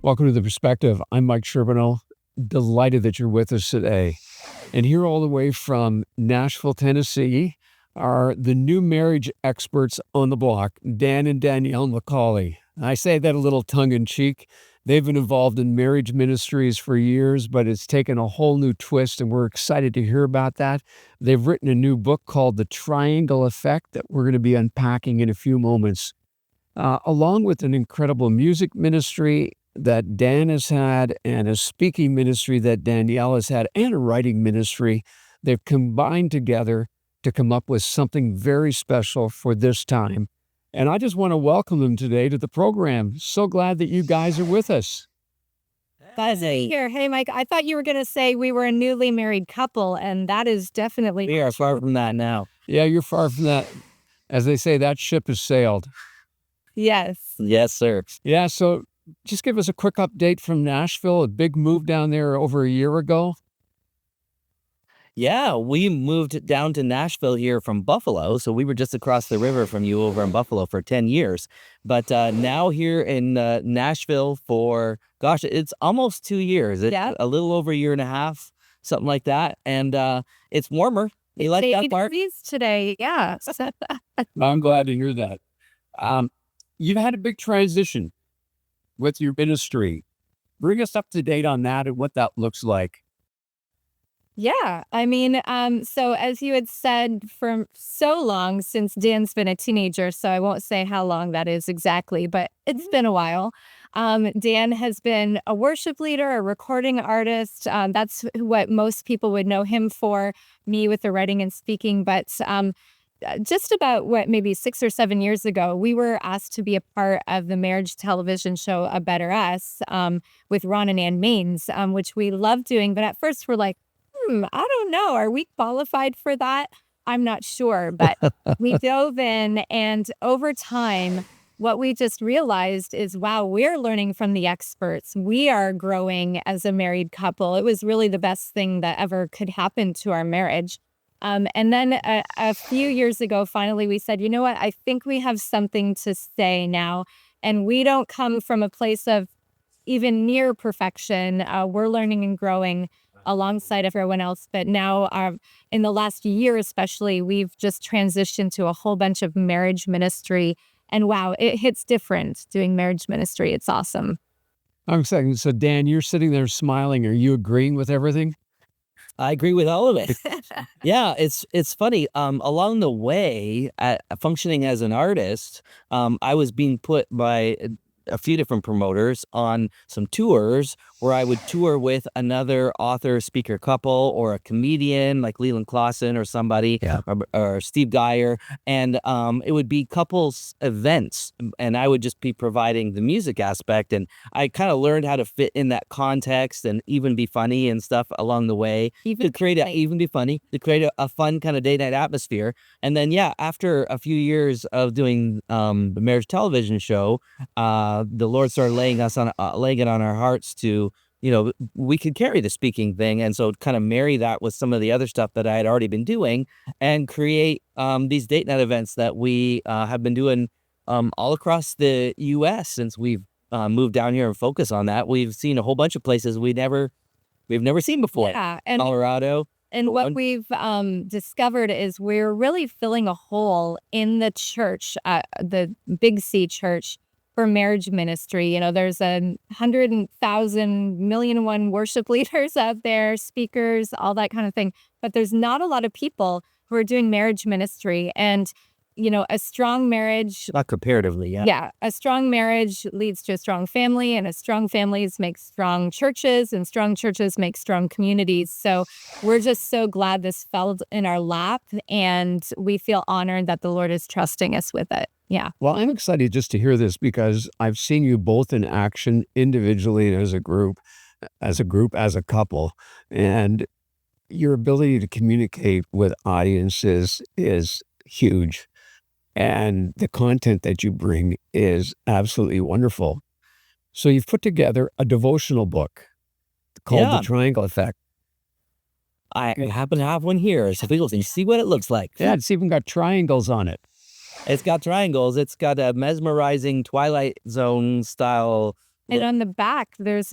Welcome to The Perspective. I'm Mike Sherbino. Delighted that you're with us today. And here, all the way from Nashville, Tennessee, are the new marriage experts on the block, Dan and Danielle Macaulay. I say that a little tongue-in-cheek. They've been involved in marriage ministries for years, but it's taken a whole new twist, and we're excited to hear about that. They've written a new book called The Triangle Effect that we're going to be unpacking in a few moments. Along with an incredible music ministry that Dan has had, and a speaking ministry that Danielle has had, and a writing ministry, they've combined together to come up with something very special for this time. And I just want to welcome them today to the program. So glad that you guys are with us. Here. Hey, Mike, I thought you were going to say we were a newly married couple, and that is definitely... We are far from that now. Yeah, you're far from that. As they say, that ship has sailed. Yes. Yes, sir. Yeah, so just give us a quick update from Nashville, a big move down there over a year ago. Yeah, we moved down to Nashville here from Buffalo. So we were just across the river from you over in Buffalo for 10 years. But now here in Nashville for, gosh, it's almost 2 years. It's a little over a year and a half, something like that. And it's warmer. You like that part? Degrees today, yeah. I'm glad to hear that. You've had a big transition with your ministry. Bring us up to date on that and what that looks like. Yeah, I mean, so as you had said, for so long since Dan's been a teenager, so I won't say how long that is exactly, but it's been a while. Dan has been a worship leader, a recording artist. That's what most people would know him for, me with the writing and speaking. But just about maybe 6 or 7 years ago, we were asked to be a part of the marriage television show A Better Us with Ron and Ann Maines, which we love doing. But at first we're like, I don't know. Are we qualified for that? I'm not sure. But we dove in, and over time, what we just realized is, wow, we're learning from the experts. We are growing as a married couple. It was really the best thing that ever could happen to our marriage. And then a few years ago, finally, we said, you know what? I think we have something to say now. And we don't come from a place of even near perfection. We're learning and growing alongside everyone else. But now in the last year, especially, we've just transitioned to a whole bunch of marriage ministry. And wow, it hits different doing marriage ministry. It's awesome. I'm excited. So Dan, you're sitting there smiling. Are you agreeing with everything? I agree with all of it. Yeah, it's funny. Along the way, functioning as an artist, I was being put by a few different promoters on some tours where I would tour with another author, speaker couple, or a comedian like Leland Clausen or somebody, or Steve Geyer. And it would be couples events, and I would just be providing the music aspect. And I kind of learned how to fit in that context and even be funny and stuff along the way to create a fun kind of date night atmosphere. And then, after a few years of doing the marriage television show, the Lord started laying it on our hearts to, we could carry the speaking thing. And so kind of marry that with some of the other stuff that I had already been doing and create these date night events that we have been doing all across the U.S. since we've moved down here and focus on that. We've seen a whole bunch of places we've never seen before. Yeah, and Colorado. And what we've discovered is we're really filling a hole in the church, the Big C church, for marriage ministry. There's 100,000 million and one worship leaders out there, speakers, all that kind of thing. But there's not a lot of people who are doing marriage ministry. And, a strong marriage... Not comparatively, yeah. Yeah, a strong marriage leads to a strong family, and a strong families make strong churches, and strong churches make strong communities. So we're just so glad this fell in our lap, and we feel honored that the Lord is trusting us with it. Yeah. Well, I'm excited just to hear this because I've seen you both in action individually and as a group, as a couple. And your ability to communicate with audiences is huge. And the content that you bring is absolutely wonderful. So you've put together a devotional book called The Triangle Effect. I happen to have one here, so people can see what it looks like. Yeah, it's even got triangles on it. It's got triangles. It's got a mesmerizing Twilight Zone style And on the back, there's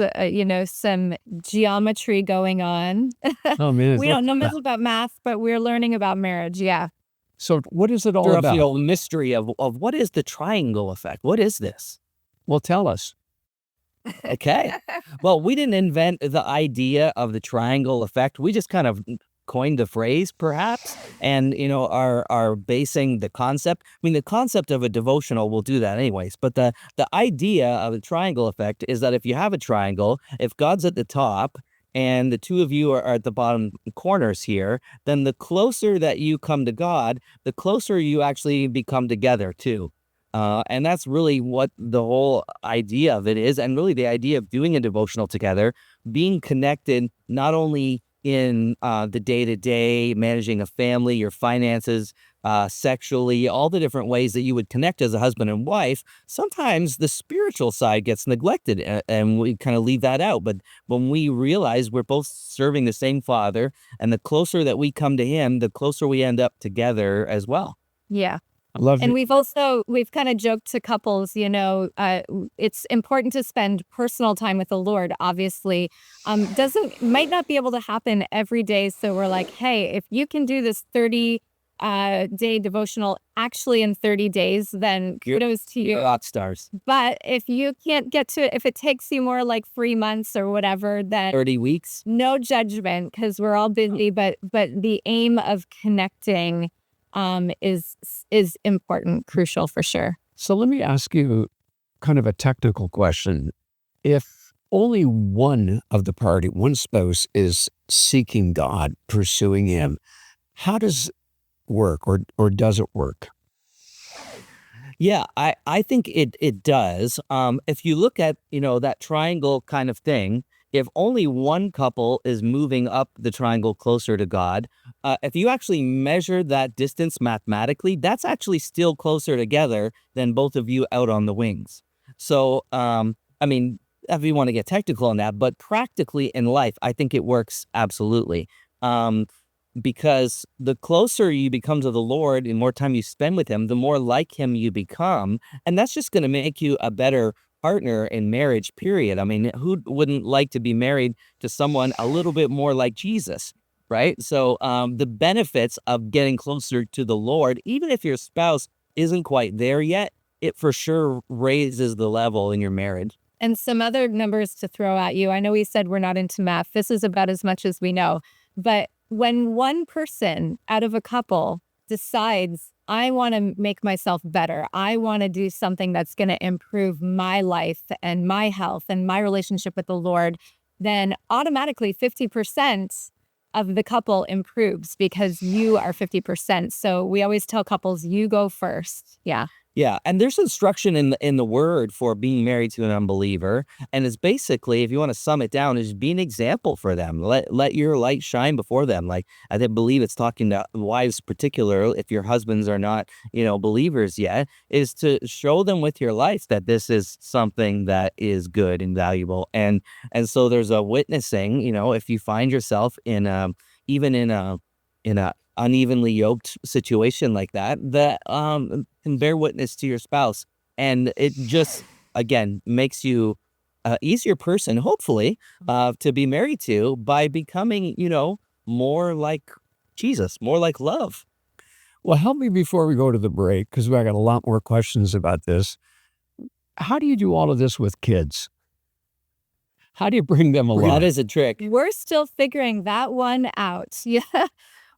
some geometry going on. Oh, man. We don't know much about math, but we're learning about marriage. Yeah. So what is it all Stir up, about? the mystery of what is the triangle effect? What is this? Well, tell us. Okay. Well, we didn't invent the idea of the triangle effect. We just kind of coined the phrase, perhaps, and are basing the concept. I mean, the concept of a devotional will do that anyways. But the idea of the triangle effect is that if you have a triangle, if God's at the top and the two of you are at the bottom corners here, then the closer that you come to God, the closer you actually become together too. And that's really what the whole idea of it is. And really the idea of doing a devotional together, being connected, not only in the day-to-day, managing a family, your finances, sexually, all the different ways that you would connect as a husband and wife. Sometimes the spiritual side gets neglected and we kind of leave that out. But when we realize we're both serving the same Father, and the closer that we come to him, the closer we end up together as well. Yeah. I love And it. we've kind of joked to couples, it's important to spend personal time with the Lord, obviously. Might not be able to happen every day. So we're like, hey, if you can do this 30-day devotional actually in 30 days, then kudos to you. Rock stars. But if you can't get to it, if it takes you more like 3 months or whatever, then 30 weeks. no judgment, because we're all busy. But the aim of connecting is important, crucial for sure. So let me ask you kind of a technical question. If only one of the party, one spouse, is seeking God, pursuing him, how does it work, or does it work? Yeah, I think it does. If you look at, that triangle kind of thing, if only one couple is moving up the triangle closer to God, if you actually measure that distance mathematically, that's actually still closer together than both of you out on the wings. So, I mean, if you want to get technical on that, but practically in life, I think it works absolutely. Because the closer you become to the Lord and more time you spend with him, the more like him you become. And that's just going to make you a better partner in marriage, period. I mean, who wouldn't like to be married to someone a little bit more like Jesus, right? So the benefits of getting closer to the Lord, even if your spouse isn't quite there yet, it for sure raises the level in your marriage. And some other numbers to throw at you. I know we said we're not into math. This is about as much as we know. But when one person out of a couple decides, I want to make myself better, I want to do something that's going to improve my life and my health and my relationship with the Lord, then automatically 50% of the couple improves because you are 50%. So we always tell couples, you go first. Yeah. Yeah, and there's instruction in the word for being married to an unbeliever, and it's basically, if you want to sum it down, is be an example for them. Let your light shine before them. Like believe it's talking to wives, particular if your husbands are not believers yet, is to show them with your life that this is something that is good and valuable, and so there's a witnessing. If you find yourself even in a unevenly yoked situation like that can bear witness to your spouse, and it just again makes you an easier person, hopefully, to be married to by becoming more like Jesus, more like love. Well, help me before we go to the break, because I got a lot more questions about this. How do you do all of this with kids? How do you bring them along? That is a trick. We're still figuring that one out. Yeah.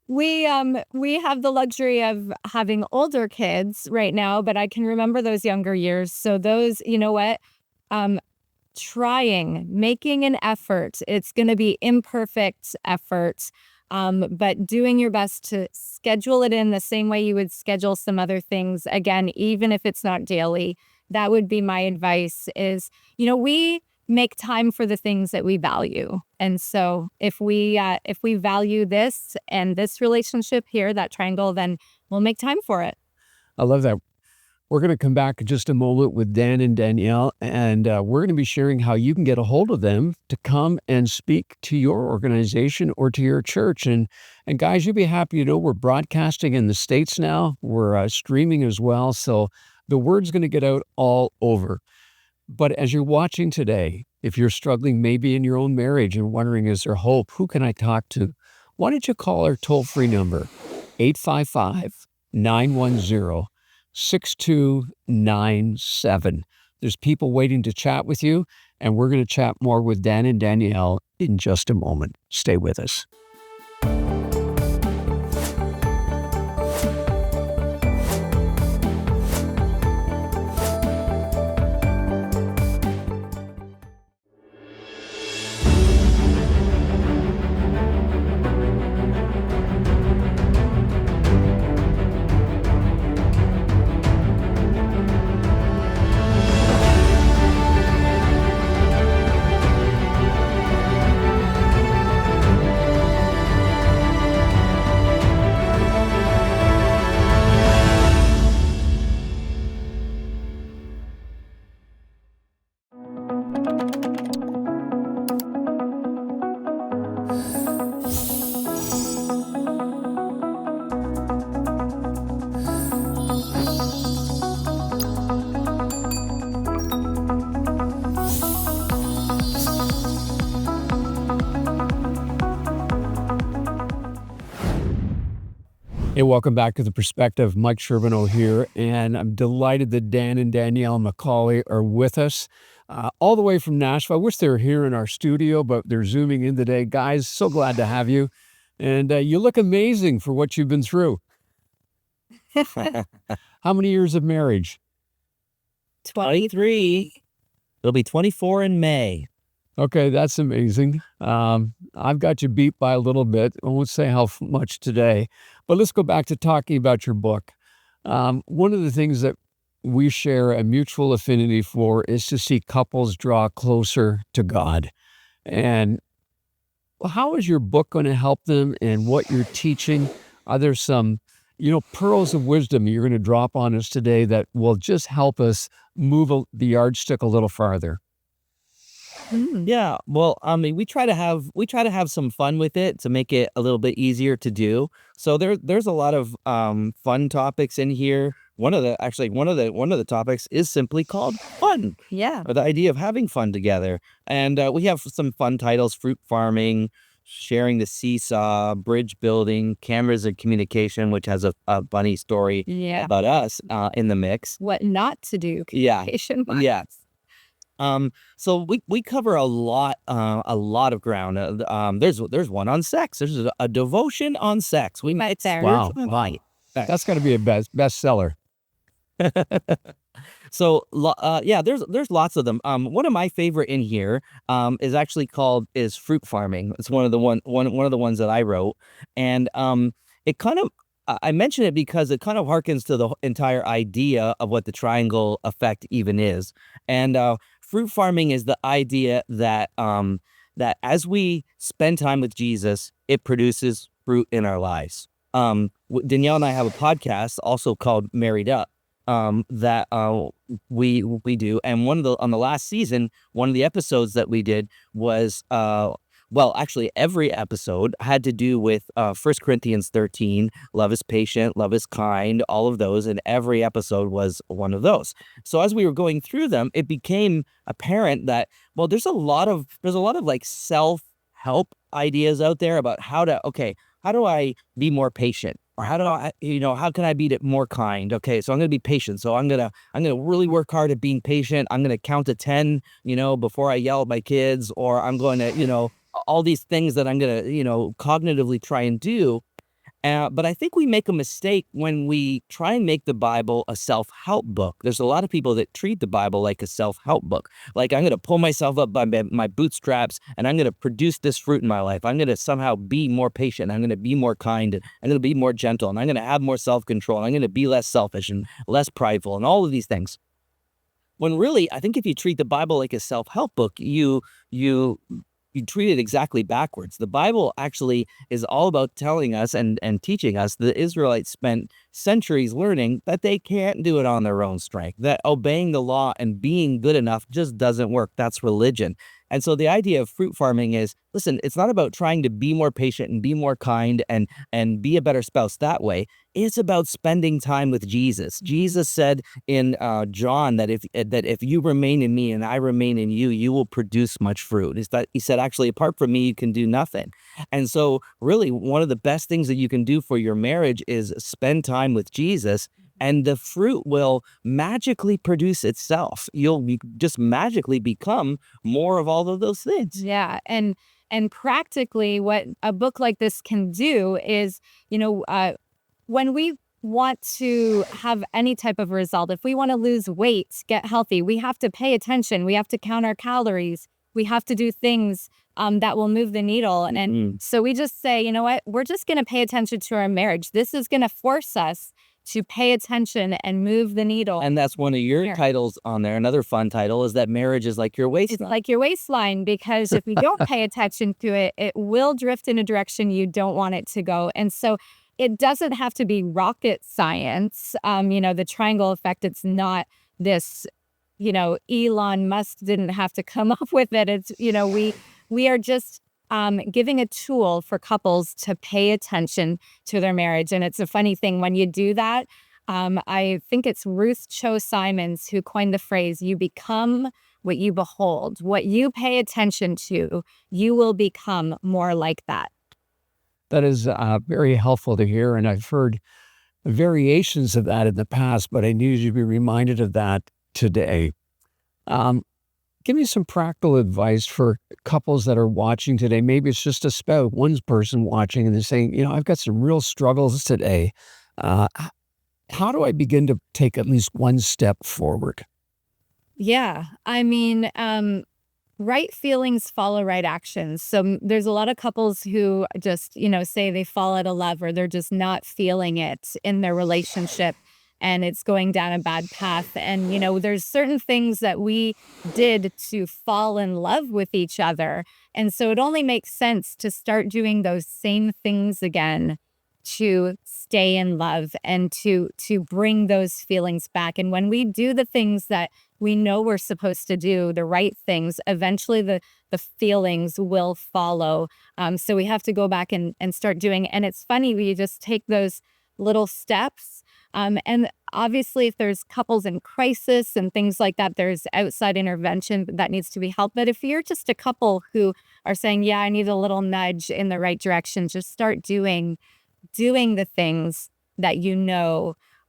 We have the luxury of having older kids right now, but I can remember those younger years. So those, making an effort. It's going to be imperfect effort, but doing your best to schedule it in the same way you would schedule some other things. Again, even if it's not daily, that would be my advice is, we make time for the things that we value. And so if we value this and this relationship here, that triangle, then we'll make time for it. I love that. We're going to come back in just a moment with Dan and Danielle, and we're going to be sharing how you can get a hold of them to come and speak to your organization or to your church. And guys, you'll be happy to know we're broadcasting in the States now. We're streaming as well. So the word's going to get out all over. But as you're watching today, if you're struggling maybe in your own marriage and wondering, is there hope? Who can I talk to? Why don't you call our toll-free number, 855-910-6297. There's people waiting to chat with you, and we're going to chat more with Dan and Danielle in just a moment. Stay with us. Hey, welcome back to The Perspective. Mike Sherbino here, and I'm delighted that Dan and Danielle Macaulay are with us all the way from Nashville. I wish they were here in our studio, but they're Zooming in today. Guys, so glad to have you. And you look amazing for what you've been through. How many years of marriage? 23. It'll be 24 in May. Okay, that's amazing. I've got you beat by a little bit. I won't say how much today, but let's go back to talking about your book. One of the things that we share a mutual affinity for is to see couples draw closer to God. And how is your book going to help them and what you're teaching? Are there some, pearls of wisdom you're going to drop on us today that will just help us move the yardstick a little farther? Yeah, well, I mean, we try to have some fun with it to make it a little bit easier to do. So there's a lot of fun topics in here. One of the topics is simply called fun, Yeah. or the idea of having fun together. And we have some fun titles: fruit farming, sharing the seesaw, bridge building, cameras of communication, which has a funny story Yeah. about us in the mix. What not to do Yeah, communication-wise. yeah. So we cover a lot of ground. There's one on sex. There's a devotion on sex. We Right there. Wow. Right. That's got to be a bestseller. So yeah, there's lots of them. One of my favorite in here is fruit farming. It's one of the ones that I wrote, and it kind of I mention it because it kind of harkens to the entire idea of what the triangle effect even is. And fruit farming is the idea that that as we spend time with Jesus, it produces fruit in our lives. Danielle and I have a podcast also called Married Up that we do, and on the last season, one of the episodes that we did was well, actually, every episode had to do with 1 Corinthians 13, love is patient, love is kind, all of those, and every episode was one of those. So as we were going through them, it became apparent that, well, there's a lot of like self-help ideas out there about how do I be more patient? Or how can I be more kind? Okay, so I'm going to be patient. So I'm going to really work hard at being patient. I'm going to count to 10, before I yell at my kids, or I'm going to, all these things that I'm going to, cognitively try and do. But I think we make a mistake when we try and make the Bible a self-help book. There's a lot of people that treat the Bible like a self-help book. Like, I'm going to pull myself up by my bootstraps, and I'm going to produce this fruit in my life. I'm going to somehow be more patient. I'm going to be more kind. And I'm going to be more gentle. And I'm going to have more self-control. And I'm going to be less selfish and less prideful and all of these things. When really, I think if you treat the Bible like a self-help book, you treat it exactly backwards. The Bible actually is all about telling us and teaching us the Israelites spent centuries learning that they can't do it on their own strength, that obeying the law and being good enough just doesn't work. That's religion. And so the idea of fruit farming is, listen, it's not about trying to be more patient and be more kind and be a better spouse that way. It's about spending time with Jesus. Jesus said in John that if you remain in me and I remain in you, you will produce much fruit. He said, actually, apart from me, you can do nothing. And so really one of the best things that you can do for your marriage is spend time with Jesus, and the fruit will magically produce itself. You'll just magically become more of all of those things. Yeah, and practically what a book like this can do is, when we want to have any type of result, if we want to lose weight, get healthy, we have to pay attention. We have to count our calories. We have to do things that will move the needle. And so we just say, you know what, we're just going to pay attention to our marriage. This is going to force us to pay attention and move the needle. And that's one of your titles on there. Another fun title is that marriage is like your waistline. It's like your waistline, because if you don't pay attention to it, it will drift in a direction you don't want it to go. And so it doesn't have to be rocket science. The triangle effect, it's not this, Elon Musk didn't have to come up with it. It's, we are just giving a tool for couples to pay attention to their marriage. And it's a funny thing when you do that. I think it's Ruth Cho Simons who coined the phrase, you become what you behold. What you pay attention to, you will become more like that. That is very helpful to hear. And I've heard variations of that in the past, but I needed you to be reminded of that today. Give me some practical advice for couples that are watching today. Maybe it's just a spouse, one person watching, and they're saying, I've got some real struggles today. How do I begin to take at least one step forward? Yeah. Right feelings follow right actions. So there's a lot of couples who just, say they fall out of love, or they're just not feeling it in their relationship and it's going down a bad path. And, there's certain things that we did to fall in love with each other. And so it only makes sense to start doing those same things again to stay in love and to bring those feelings back. And when we do the things that we know we're supposed to do, the right things, eventually the feelings will follow. So we have to go back and start doing. And it's funny, we just take those little steps. And obviously, if there's couples in crisis and things like that, there's outside intervention that needs to be helped. But if you're just a couple who are saying, yeah, I need a little nudge in the right direction, just start doing the things that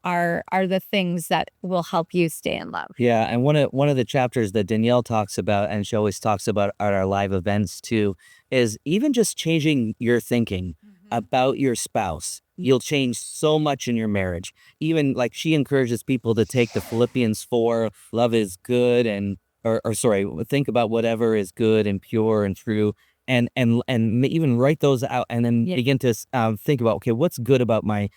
are the things that will help you stay in love. Yeah, and one of the chapters that Danielle talks about, and she always talks about at our live events too, is even just changing your thinking about your spouse. You'll change so much in your marriage. Even like she encourages people to take the Philippians 4, love is good, think about whatever is good and pure and true. And even write those out, and then begin to think about, okay, what's good about my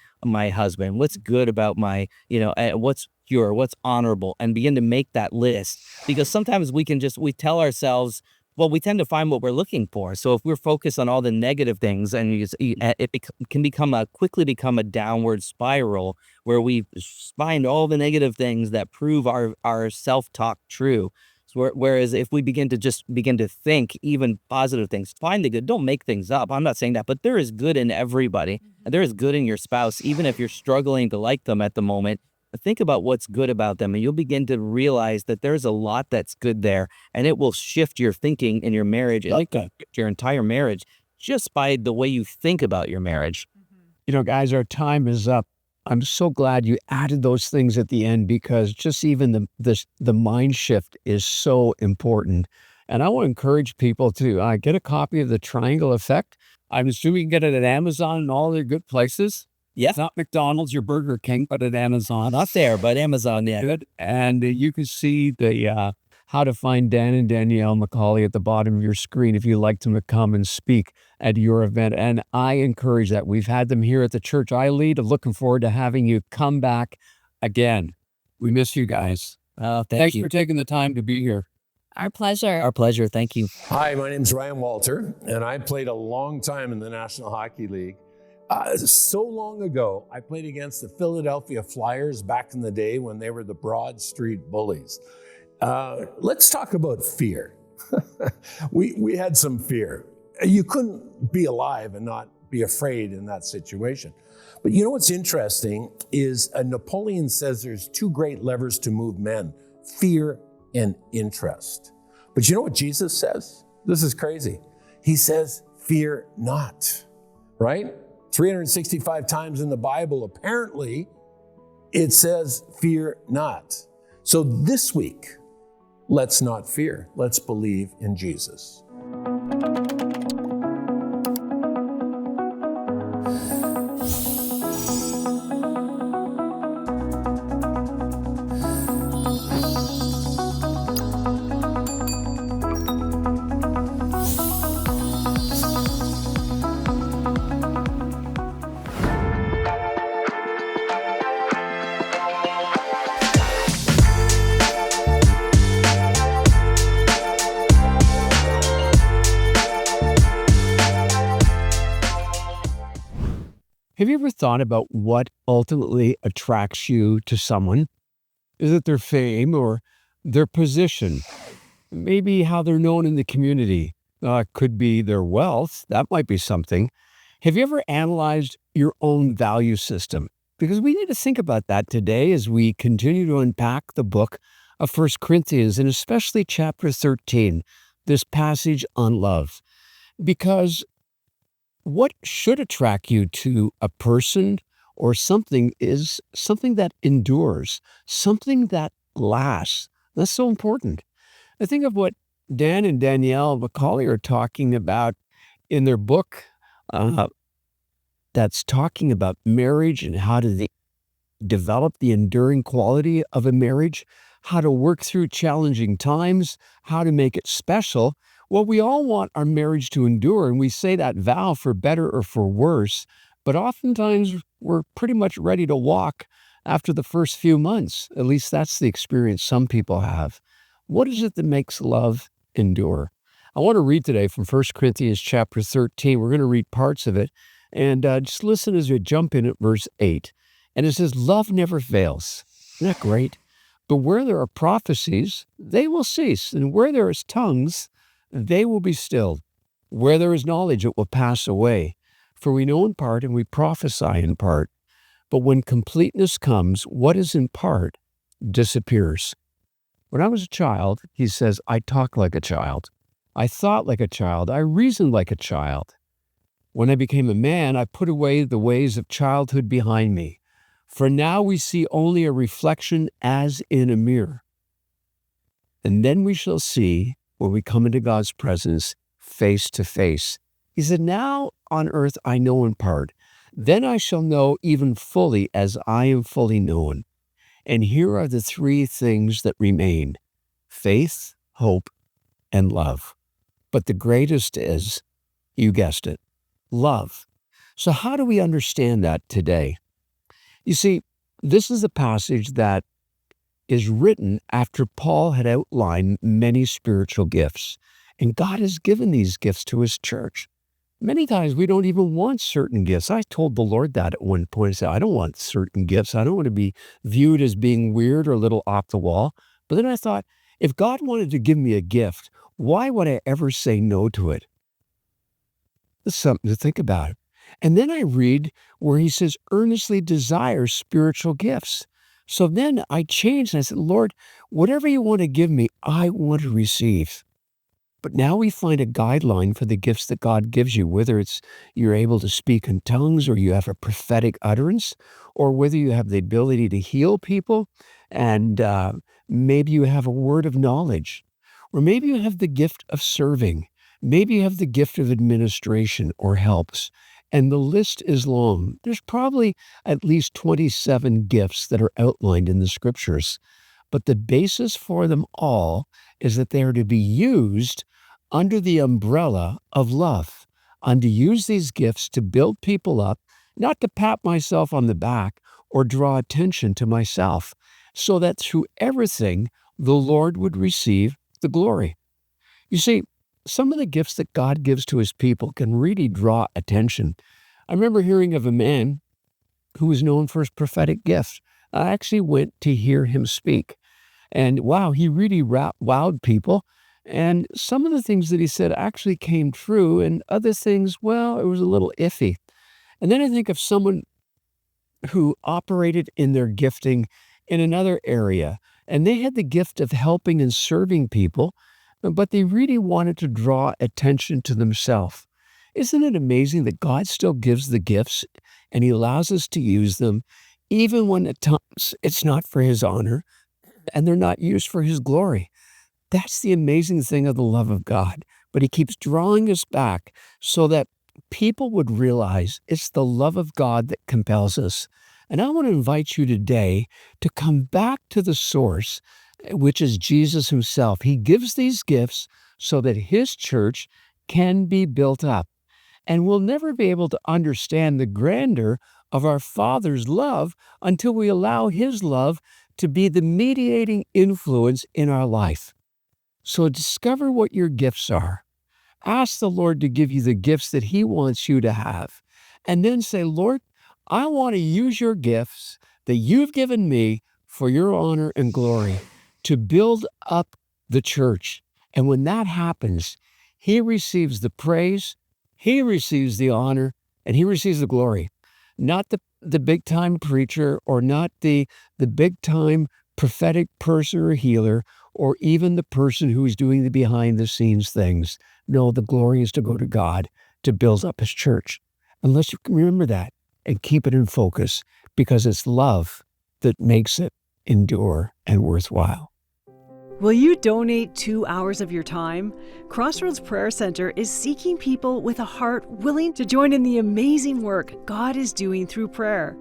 husband? What's good about my, what's pure, what's honorable, and begin to make that list. Because sometimes we tell ourselves, well, we tend to find what we're looking for. So if we're focused on all the negative things, and it can quickly become a downward spiral where we find all the negative things that prove our self-talk true. Whereas if we begin to think even positive things, find the good, don't make things up. I'm not saying that, but there is good in everybody. And there is good in your spouse, even if you're struggling to like them at the moment. Think about what's good about them, and you'll begin to realize that there's a lot that's good there, and it will shift your thinking in your marriage, your entire marriage, just by the way you think about your marriage. Guys, our time is up. I'm so glad you added those things at the end, because just even the mind shift is so important. And I want to encourage people to get a copy of The Triangle Effect. I'm assuming you can get it at Amazon and all the good places. Yeah. It's not McDonald's or Burger King, but at Amazon. Not there, but Amazon, yeah. Good. And you can see the how to find Dan and Danielle Macaulay at the bottom of your screen if you'd like them to come and speak at your event. And I encourage that. We've had them here at the church I lead. I'm looking forward to having you come back again. We miss you guys. Thanks for taking the time to be here. Our pleasure. Our pleasure. Thank you. Hi, my name's Ryan Walter, and I played a long time in the National Hockey League. So long ago, I played against the Philadelphia Flyers back in the day when they were the Broad Street Bullies. Let's talk about fear. we had some fear. You couldn't be alive and not be afraid in that situation. But you know what's interesting is Napoleon says there's two great levers to move men, fear and interest. But you know what Jesus says? This is crazy. He says, fear not, right? 365 times in the Bible, apparently, it says, fear not. So this week, let's not fear. Let's believe in Jesus. Have you ever thought about what ultimately attracts you to someone? Is it their fame or their position? Maybe how they're known in the community? Could be their wealth. That might be something. Have you ever analyzed your own value system? Because we need to think about that today as we continue to unpack the book of 1 Corinthians, and especially chapter 13, this passage on love. Because what should attract you to a person or something is something that endures, something that lasts. That's so important. I think of what Dan and Danielle Macaulay are talking about in their book that's talking about marriage and how to develop the enduring quality of a marriage, how to work through challenging times, how to make it special. Well, we all want our marriage to endure, and we say that vow for better or for worse, but oftentimes we're pretty much ready to walk after the first few months. At least that's the experience some people have. What is it that makes love endure? I want to read today from 1 Corinthians chapter 13. We're going to read parts of it, and just listen as we jump in at verse 8. And it says, love never fails. Isn't that great? But where there are prophecies, they will cease, and where there is tongues, they will be stilled. Where there is knowledge, it will pass away. For we know in part and we prophesy in part. But when completeness comes, what is in part disappears. When I was a child, he says, I talked like a child. I thought like a child. I reasoned like a child. When I became a man, I put away the ways of childhood behind me. For now we see only a reflection as in a mirror. And then we shall see, when we come into God's presence, face to face. He said, now on earth I know in part. Then I shall know even fully as I am fully known. And here are the three things that remain: faith, hope, and love. But the greatest is, you guessed it, love. So how do we understand that today? You see, this is a passage that is written after Paul had outlined many spiritual gifts. And God has given these gifts to his church. Many times we don't even want certain gifts. I told the Lord that at one point. I said, I don't want certain gifts. I don't want to be viewed as being weird or a little off the wall. But then I thought, if God wanted to give me a gift, why would I ever say no to it? That's something to think about. And then I read where he says, earnestly desire spiritual gifts. So then I changed and I said, Lord, whatever you want to give me, I want to receive. But now we find a guideline for the gifts that God gives you, whether it's you're able to speak in tongues or you have a prophetic utterance, or whether you have the ability to heal people, and maybe you have a word of knowledge, or maybe you have the gift of serving. Maybe you have the gift of administration or helps. And the list is long. There's probably at least 27 gifts that are outlined in the scriptures. But the basis for them all is that they are to be used under the umbrella of love. I'm to use these gifts to build people up, not to pat myself on the back or draw attention to myself, so that through everything, the Lord would receive the glory. You see, some of the gifts that God gives to his people can really draw attention. I remember hearing of a man who was known for his prophetic gift. I actually went to hear him speak. And wow, he really wowed people. And some of the things that he said actually came true, and other things, well, it was a little iffy. And then I think of someone who operated in their gifting in another area, and they had the gift of helping and serving people, but they really wanted to draw attention to themselves. Isn't it amazing that God still gives the gifts and he allows us to use them, even when at times it's not for his honor and they're not used for his glory? That's the amazing thing of the love of God. But he keeps drawing us back so that people would realize it's the love of God that compels us. And I want to invite you today to come back to the source, which is Jesus himself. He gives these gifts so that his church can be built up. And we'll never be able to understand the grandeur of our Father's love until we allow his love to be the mediating influence in our life. So discover what your gifts are. Ask the Lord to give you the gifts that he wants you to have. And then say, Lord, I want to use your gifts that you've given me for your honor and glory to build up the church. And when that happens, he receives the praise, he receives the honor, and he receives the glory. Not the big-time preacher or not the big-time prophetic person or healer or even the person who's doing the behind-the-scenes things. No, the glory is to go to God to build up his church. Unless you can remember that and keep it in focus, because it's love that makes it endure and worthwhile. Will you donate 2 hours of your time? Crossroads Prayer Center is seeking people with a heart willing to join in the amazing work God is doing through prayer.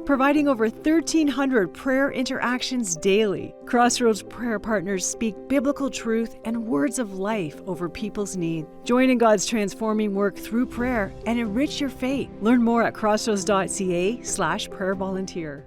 Providing over 1,300 prayer interactions daily, Crossroads Prayer Partners speak biblical truth and words of life over people's need. Join in God's transforming work through prayer and enrich your faith. Learn more at crossroads.ca/prayervolunteer.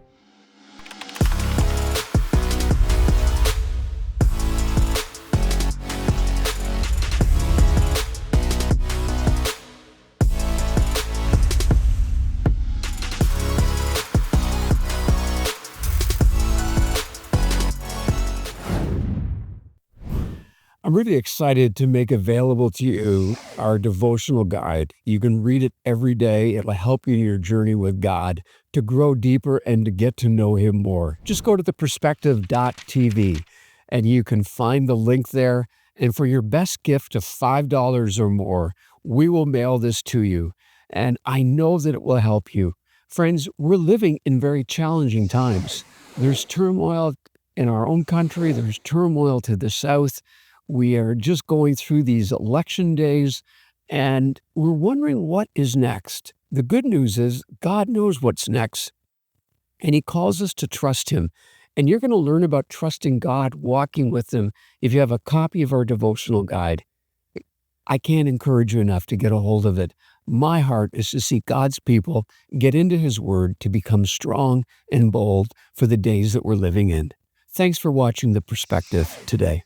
I'm really excited to make available to you our devotional guide. You can read it every day. It'll help you in your journey with God to grow deeper and to get to know him more. Just go to theperspective.tv and you can find the link there. And for your best gift of $5 or more, we will mail this to you. And I know that it will help you. Friends, we're living in very challenging times. There's turmoil in our own country. There's turmoil to the south. We are just going through these election days, and we're wondering what is next. The good news is God knows what's next, and he calls us to trust him. And you're going to learn about trusting God, walking with him, if you have a copy of our devotional guide. I can't encourage you enough to get a hold of it. My heart is to see God's people get into his word to become strong and bold for the days that we're living in. Thanks for watching The Perspective today.